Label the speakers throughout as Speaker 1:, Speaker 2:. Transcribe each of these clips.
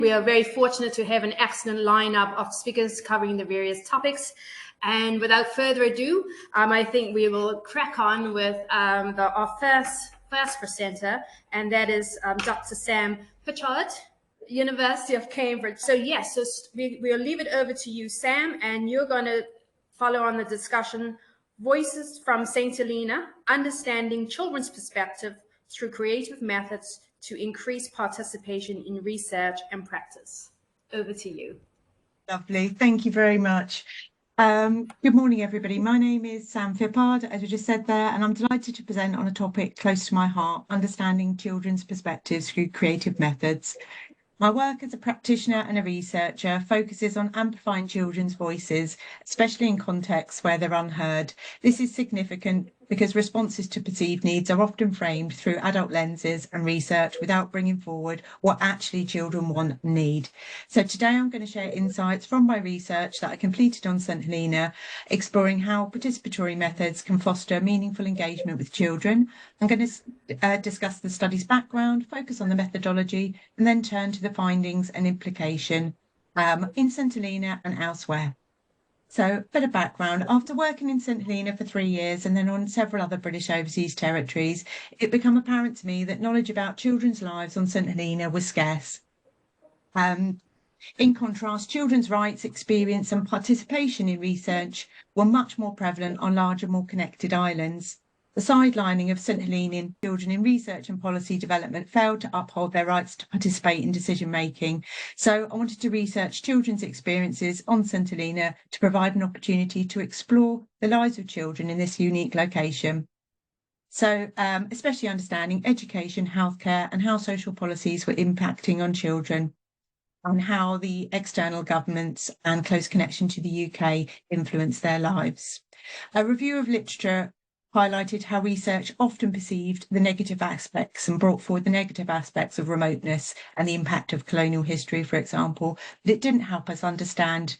Speaker 1: We are very fortunate to have an excellent lineup of speakers covering the various topics. And without further ado, I think we will crack on with our first presenter, and that is Dr. Sam Phippard, University of Cambridge. So yes, so we'll leave it over to you, Sam, and you're going to follow on the discussion, Voices from St. Helena, Understanding Children's Perspective through Creative Methods to Increase Participation in Research and Practice. Over to you.
Speaker 2: Lovely, thank you very much. Good morning, everybody. My name is Sam Phippard, as we just said there, and I'm delighted to present on a topic close to my heart, understanding children's perspectives through creative methods. My work as a practitioner and a researcher focuses on amplifying children's voices, especially in contexts where they're unheard. This is significant because responses to perceived needs are often framed through adult lenses and research without bringing forward what actually children want and need. So today I'm going to share insights from my research that I completed on St. Helena, exploring how participatory methods can foster meaningful engagement with children. I'm going to discuss the study's background, focus on the methodology, and then turn to the findings and implication in St. Helena and elsewhere. So, a bit of background. After working in St. Helena for 3 years and then on several other British overseas territories, it became apparent to me that knowledge about children's lives on St. Helena was scarce. In contrast, children's rights, experience and participation in research were much more prevalent on larger, more connected islands. The sidelining of St. Helenian children in research and policy development failed to uphold their rights to participate in decision-making. So I wanted to research children's experiences on St. Helena to provide an opportunity to explore the lives of children in this unique location. So especially understanding education, healthcare, and how social policies were impacting on children, and how the external governments and close connection to the UK influenced their lives. A review of literature highlighted how research often perceived the negative aspects and brought forward the negative aspects of remoteness and the impact of colonial history, for example, but it didn't help us understand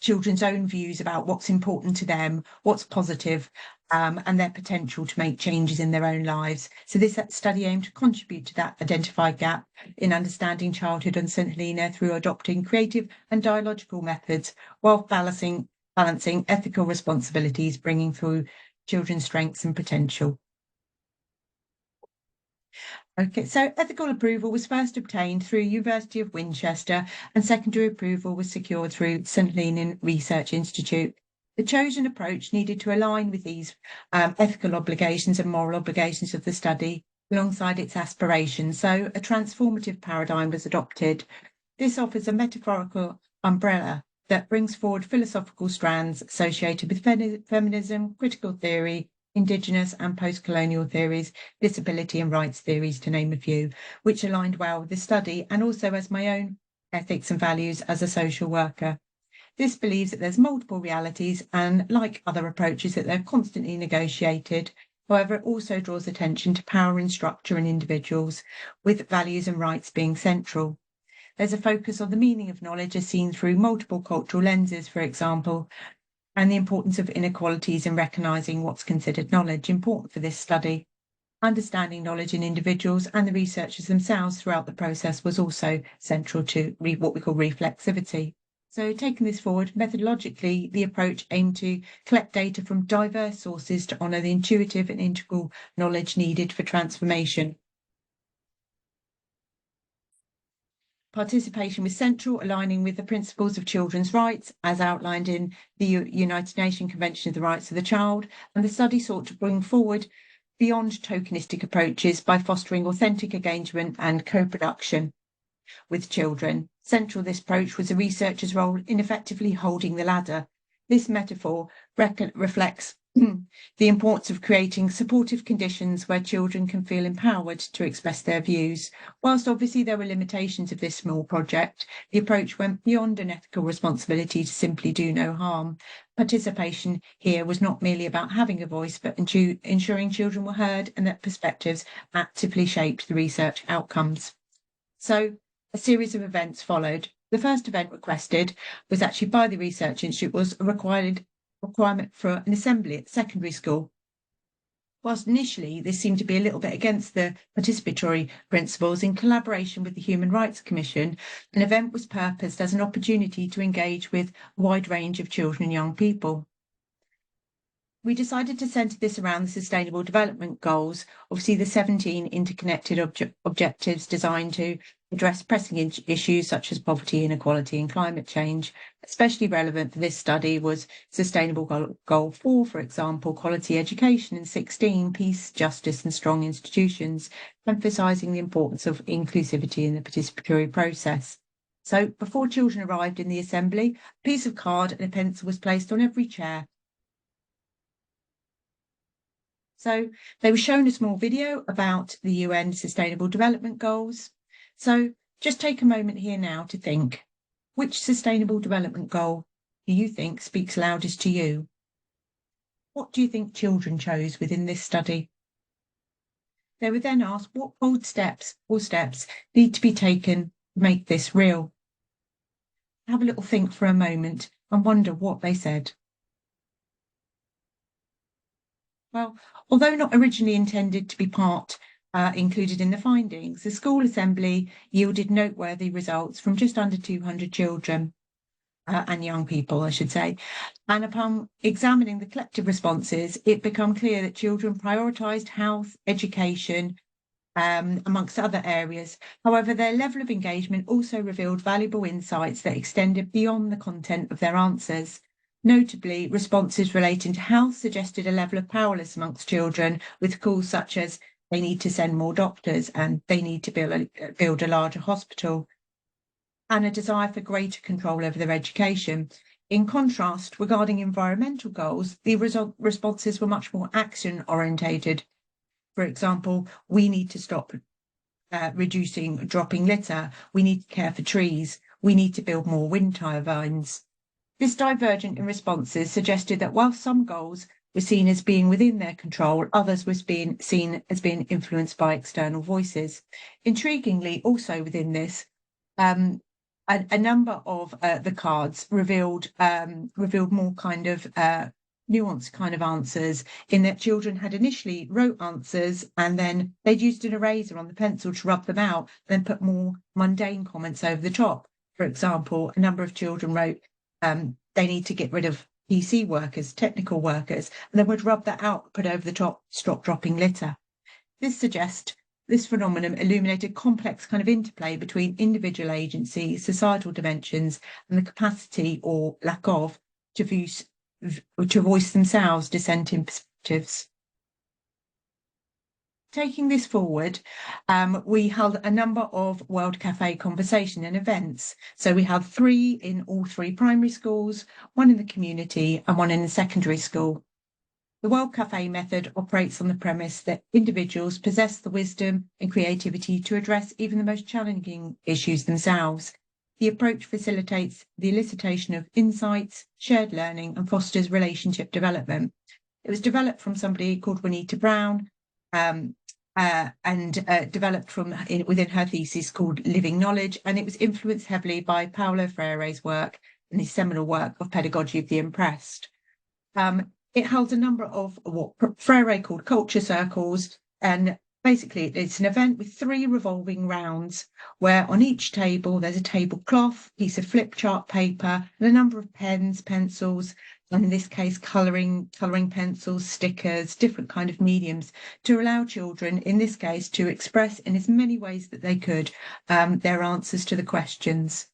Speaker 2: children's own views about what's important to them, what's positive, and their potential to make changes in their own lives. So this study aimed to contribute to that identified gap in understanding childhood on St. Helena through adopting creative and dialogical methods while balancing ethical responsibilities, bringing through children's strengths and potential. Okay, so ethical approval was first obtained through University of Winchester, and secondary approval was secured through St. Helena Research Institute. The chosen approach needed to align with these ethical obligations and moral obligations of the study alongside its aspirations. So a transformative paradigm was adopted. This offers a metaphorical umbrella that brings forward philosophical strands associated with feminism, critical theory, Indigenous and post-colonial theories, disability and rights theories, to name a few, which aligned well with the study and also as my own ethics and values as a social worker. This believes that there's multiple realities and, like other approaches, that they're constantly negotiated. However, it also draws attention to power and structure in individuals, with values and rights being central. There's a focus on the meaning of knowledge as seen through multiple cultural lenses, for example, and the importance of inequalities in recognising what's considered knowledge, important for this study. Understanding knowledge in individuals and the researchers themselves throughout the process was also central to what we call reflexivity. So taking this forward, methodologically, the approach aimed to collect data from diverse sources to honour the intuitive and integral knowledge needed for transformation. Participation was central, aligning with the principles of children's rights as outlined in the United Nations Convention of the Rights of the Child, and the study sought to bring forward beyond tokenistic approaches by fostering authentic engagement and co-production with children. Central to this approach was the researcher's role in effectively holding the ladder. This metaphor reflects the importance of creating supportive conditions where children can feel empowered to express their views. Whilst obviously there were limitations of this small project, the approach went beyond an ethical responsibility to simply do no harm. Participation here was not merely about having a voice, but ensuring children were heard and that perspectives actively shaped the research outcomes. So a series of events followed. The first event requested was actually by the Research Institute, was a requirement for an assembly at the secondary school. Whilst initially this seemed to be a little bit against the participatory principles, in collaboration with the Human Rights Commission, an event was purposed as an opportunity to engage with a wide range of children and young people. We decided to centre this around the Sustainable Development Goals, obviously the 17 interconnected objectives designed to address pressing issues such as poverty, inequality and climate change. Especially relevant for this study was Sustainable Goal 4, for example, quality education, and 16, peace, justice and strong institutions, emphasising the importance of inclusivity in the participatory process. So before children arrived in the assembly, a piece of card and a pencil was placed on every chair. So they were shown a small video about the UN Sustainable Development Goals. So just take a moment here now to think, which Sustainable Development Goal do you think speaks loudest to you? What do you think children chose within this study? They were then asked what bold steps need to be taken to make this real. Have a little think for a moment and wonder what they said. Well, although not originally intended to be included in the findings, the school assembly yielded noteworthy results from just under 200 children and young people, I should say. And upon examining the collective responses, it became clear that children prioritised health, education, amongst other areas. However, their level of engagement also revealed valuable insights that extended beyond the content of their answers. Notably, responses relating to health suggested a level of powerlessness amongst children, with calls such as they need to send more doctors and they need to build a larger hospital, and a desire for greater control over their education. In contrast, regarding environmental goals, the responses were much more action-orientated. For example, we need to stop dropping litter, we need to care for trees, we need to build more wind turbines. This divergence in responses suggested that while some goals were seen as being within their control, others were being seen as being influenced by external voices. Intriguingly, also within this, a number of the cards revealed more kind of nuanced kind of answers, in that children had initially wrote answers and then they'd used an eraser on the pencil to rub them out, then put more mundane comments over the top. For example, a number of children wrote, they need to get rid of PC workers, technical workers, and then would rub that out, put over the top, stop dropping litter. This phenomenon illuminated complex kind of interplay between individual agency, societal dimensions, and the capacity or lack of to voice themselves dissenting perspectives. Taking this forward, we held a number of World Cafe conversation and events. So we had 3 in all 3 primary schools, 1 in the community and 1 in the secondary school. The World Cafe method operates on the premise that individuals possess the wisdom and creativity to address even the most challenging issues themselves. The approach facilitates the elicitation of insights, shared learning, and fosters relationship development. It was developed from somebody called Juanita Brown, developed within her thesis called Living Knowledge, and it was influenced heavily by Paulo Freire's work and his seminal work of Pedagogy of the Impressed. It held a number of what Freire called culture circles, and basically it's an event with 3 revolving rounds, where on each table there's a tablecloth, piece of flip chart paper, and a number of pens, pencils, and in this case colouring pencils, stickers, different kind of mediums, to allow children, in this case, to express in as many ways that they could their answers to the questions.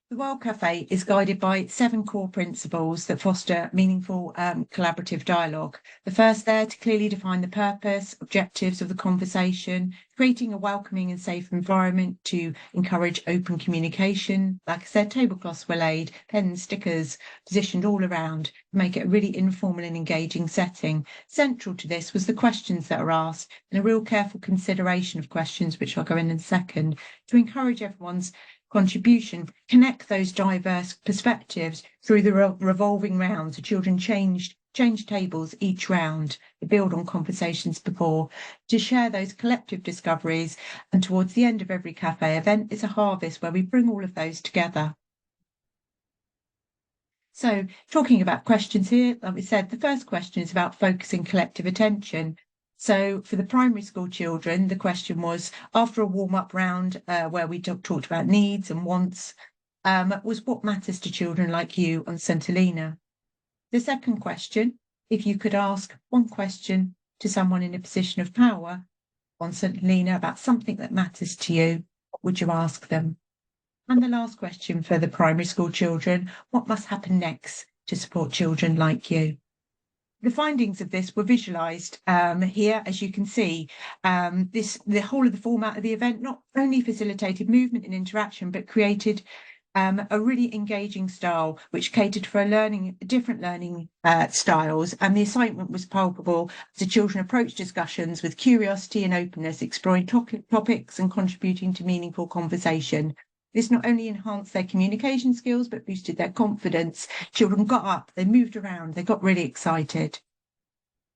Speaker 2: The World Cafe is guided by 7 core principles that foster meaningful collaborative dialogue. The first there, to clearly define the purpose, objectives of the conversation, creating a welcoming and safe environment to encourage open communication. Like I said, tablecloths were laid, pens, stickers positioned all around to make it a really informal and engaging setting. Central to this was the questions that are asked, and a real careful consideration of questions, which I'll go in a second, to encourage everyone's contribution, connect those diverse perspectives through the revolving rounds. The children changed tables each round to build on conversations before, to share those collective discoveries, and towards the end of every cafe event is a harvest where we bring all of those together. So talking about questions here, like we said, the first question is about focusing collective attention. So for the primary school children, the question was, after a warm-up round where we talked about needs and wants, was what matters to children like you on St Helena? The second question, if you could ask one question to someone in a position of power on St Helena about something that matters to you, what would you ask them? And the last question for the primary school children, what must happen next to support children like you? The findings of this were visualised here, as you can see. The whole of the format of the event not only facilitated movement and interaction, but created a really engaging style, which catered for different learning styles. And the assignment was palpable as the children approached discussions with curiosity and openness, exploring topics and contributing to meaningful conversation. This not only enhanced their communication skills, but boosted their confidence. Children got up, they moved around, they got really excited.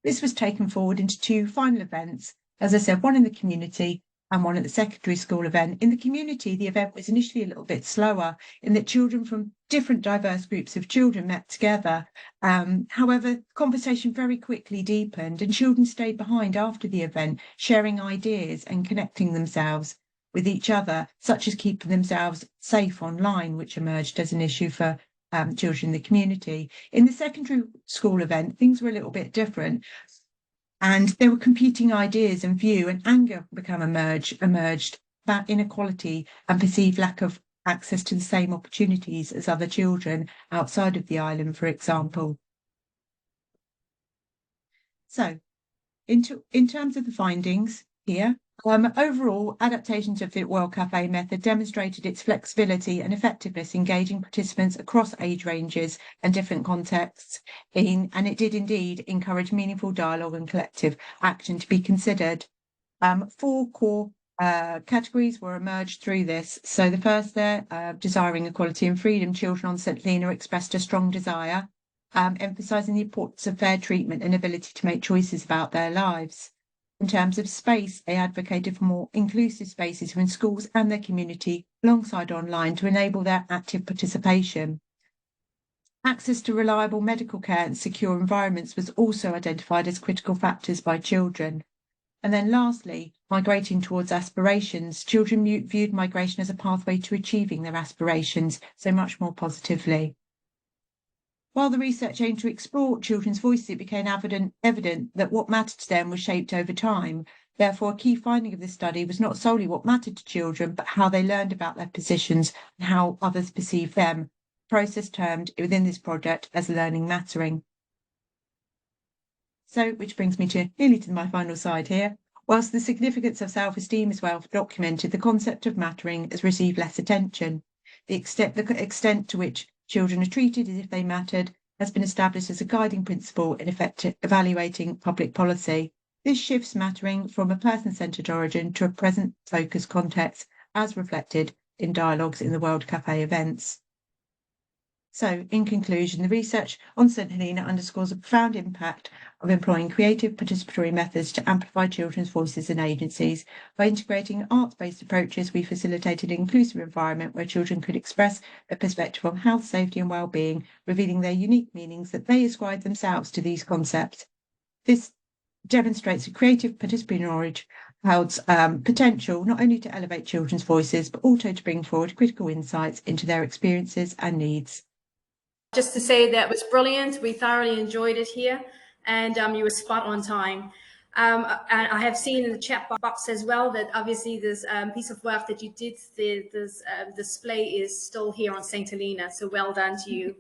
Speaker 2: This was taken forward into two final events. As I said, one in the community and one at the secondary school event. In the community, the event was initially a little bit slower in that children from different diverse groups of children met together. However, conversation very quickly deepened and children stayed behind after the event, sharing ideas and connecting themselves with each other, such as keeping themselves safe online, which emerged as an issue for children in the community. In the secondary school event, things were a little bit different. And there were competing ideas and view, and anger emerged about inequality and perceived lack of access to the same opportunities as other children outside of the island, for example. So, in terms of the findings here, overall, adaptations of the World Cafe method demonstrated its flexibility and effectiveness, engaging participants across age ranges and different contexts, and it did indeed encourage meaningful dialogue and collective action to be considered. 4 core categories were emerged through this. So the first there, desiring equality and freedom, children on St Helena expressed a strong desire, emphasising the importance of fair treatment and ability to make choices about their lives. In terms of space, they advocated for more inclusive spaces within schools and their community alongside online to enable their active participation. Access to reliable medical care and secure environments was also identified as critical factors by children. And then lastly, migrating towards aspirations. Children viewed migration as a pathway to achieving their aspirations, so much more positively. While the research aimed to explore children's voices, it became evident that what mattered to them was shaped over time. Therefore, a key finding of this study was not solely what mattered to children, but how they learned about their positions and how others perceived them, a process termed within this project as learning mattering. So, which brings me nearly to my final slide here. Whilst the significance of self-esteem is well documented, the concept of mattering has received less attention. The extent to which children are treated as if they mattered has been established as a guiding principle in evaluating public policy. This shifts mattering from a person-centred origin to a present-focused context, as reflected in dialogues in the World Cafe events. So, in conclusion, the research on St Helena underscores a profound impact of employing creative participatory methods to amplify children's voices and agencies. By integrating arts-based approaches, we facilitated an inclusive environment where children could express their perspective on health, safety and well-being, revealing their unique meanings that they ascribe themselves to these concepts. This demonstrates a creative participatory knowledge holds potential not only to elevate children's voices, but also to bring forward critical insights into their experiences and needs.
Speaker 1: Just to say that was brilliant. We thoroughly enjoyed it here, and you were spot on time. And I have seen in the chat box as well that obviously this piece of work that you did, this display is still here on St Helena. So well done to you.